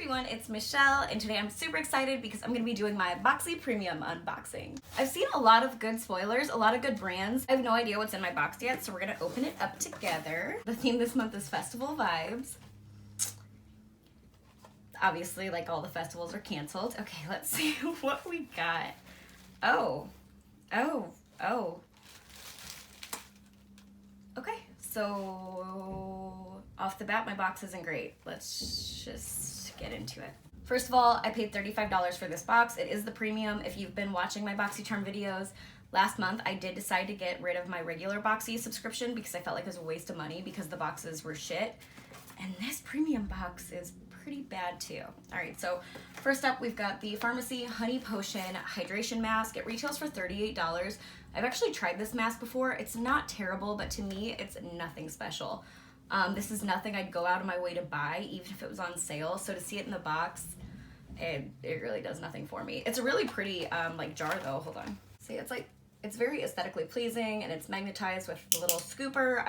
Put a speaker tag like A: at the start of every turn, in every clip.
A: everyone, it's Michelle, and today I'm super excited because I'm going to be doing my Boxy Premium unboxing. I've seen a lot of good spoilers, a lot of good brands. I have no idea what's in my box yet, so we're going to open it up together. The theme this month is festival vibes. Obviously, like all the festivals are canceled. Okay, let's see what we got. Oh. Okay, so off the bat, my box isn't great. Let's just get into it. First of all, I paid $35 for this box. It is the premium. If you've been watching my BoxyCharm videos, last month I did decide to get rid of my regular Boxy subscription because I felt like it was a waste of money because the boxes were shit. And this premium box is pretty bad too. All right, so first up we've got the Pharmacy Honey Potion Hydration Mask. It retails for $38. I've actually tried this mask before. It's not terrible, but to me, it's nothing special. This is nothing I'd go out of my way to buy, even if it was on sale. So to see it in the box, it really does nothing for me. It's a really pretty like jar though. Hold on. See, it's very aesthetically pleasing, and it's magnetized with the little scooper.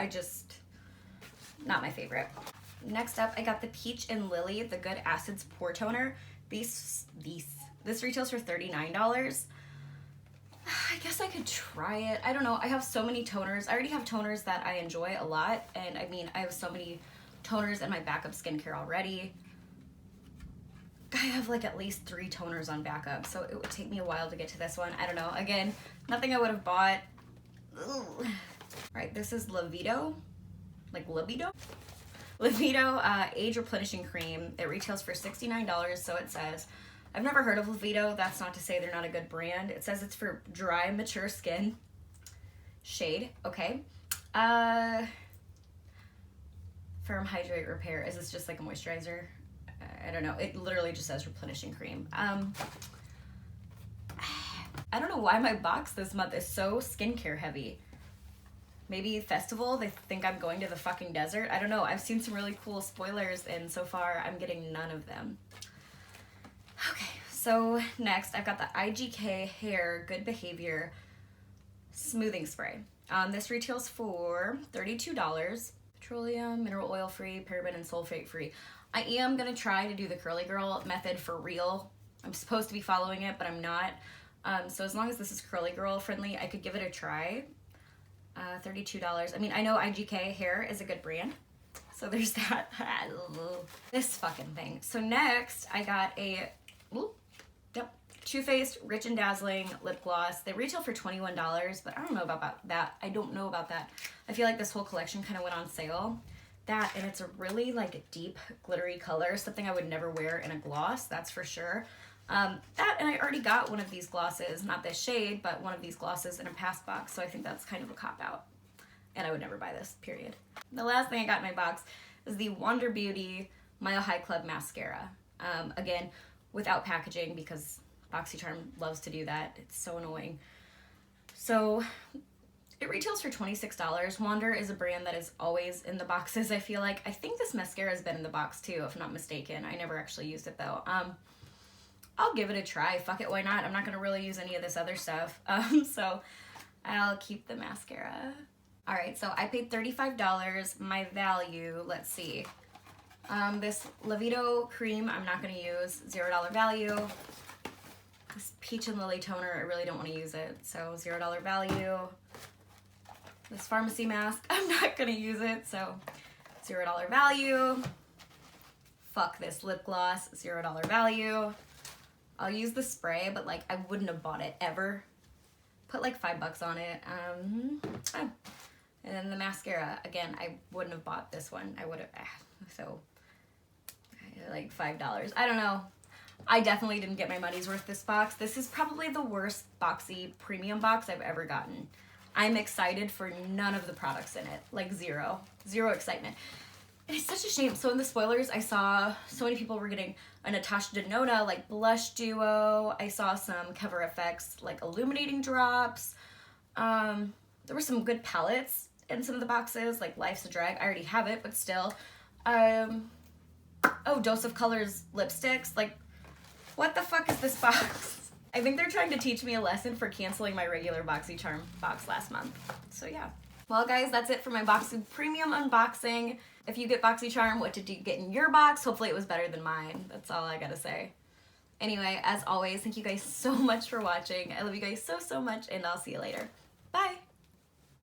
A: Not my favorite. Next up, I got the Peach and Lily, the Good Acids Pore Toner. This retails for $39. I guess I could try it. I don't know. I have so many toners. I already have toners that I enjoy a lot. And I mean, I have so many toners in my backup skincare already. I have like at least 3 toners on backup. So it would take me a while to get to this one. I don't know. Again, nothing I would have bought. Ugh. All right, this is Libido. Like Libido? Libido Age Replenishing Cream. It retails for $69, so it says. I've never heard of Libido. That's not to say they're not a good brand. It says it's for dry, mature skin. Shade, okay. Firm, Hydrate, Repair. Is this just like a moisturizer? I don't know. It literally just says replenishing cream. I don't know why my box this month is so skincare heavy. Maybe festival, they think I'm going to the fucking desert. I don't know. I've seen some really cool spoilers, and so far I'm getting none of them. Okay, so next I've got the IGK Hair Good Behavior Smoothing Spray. This retails for $32. Petroleum, mineral oil free, paraben and sulfate free. I am gonna try to do the curly girl method for real. I'm supposed to be following it, but I'm not. So as long as this is curly girl friendly, I could give it a try. $32. I mean, I know IGK Hair is a good brand, so there's that. This fucking thing. So next I got a Too Faced Rich and Dazzling lip gloss. They retail for $21, but I don't know about that. I don't know about that. I feel like this whole collection kind of went on sale. That, and it's a really like deep glittery color, something I would never wear in a gloss, that's for sure. That, and I already got one of these glosses, not this shade, but one of these glosses in a past box, so I think that's kind of a cop-out. And I would never buy this, period. The last thing I got in my box is the Wander Beauty Mile High Club Mascara. Again, without packaging, because BoxyCharm loves to do that. It's so annoying. So it retails for $26. Wander is a brand that is always in the boxes, I feel like. I think this mascara has been in the box too, if I'm not mistaken. I never actually used it though. I'll give it a try. Fuck it, why not? I'm not gonna really use any of this other stuff. So I'll keep the mascara. All right, so I paid $35. My value, let's see. This Libido cream, I'm not gonna use, $0 value. This Peach and Lily toner, I really don't wanna use it, so $0 value. This Pharmacy mask, I'm not gonna use it, so $0 value. Fuck this lip gloss, $0 value. I'll use the spray, but like I wouldn't have bought it ever. Put like $5 on it. And then the mascara, again, I wouldn't have bought this one. I would have, so like $5. I don't know. I definitely didn't get my money's worth this box. This is probably the worst Boxy Premium box I've ever gotten. I'm excited for none of the products in it. Like zero excitement. And it's such a shame. So in the spoilers, I saw so many people were getting a Natasha Denona like blush duo. I saw some Cover FX like illuminating drops. There were some good palettes in some of the boxes, like Life's a Drag. I already have it, but still. Oh, Dose of Colors lipsticks. Like, what the fuck is this box? I think they're trying to teach me a lesson for canceling my regular BoxyCharm box last month. So yeah. Well, guys, that's it for my Boxy Premium unboxing. If you get BoxyCharm, what did you get in your box? Hopefully it was better than mine. That's all I gotta say. Anyway, as always, thank you guys so much for watching. I love you guys so, so much, and I'll see you later. Bye!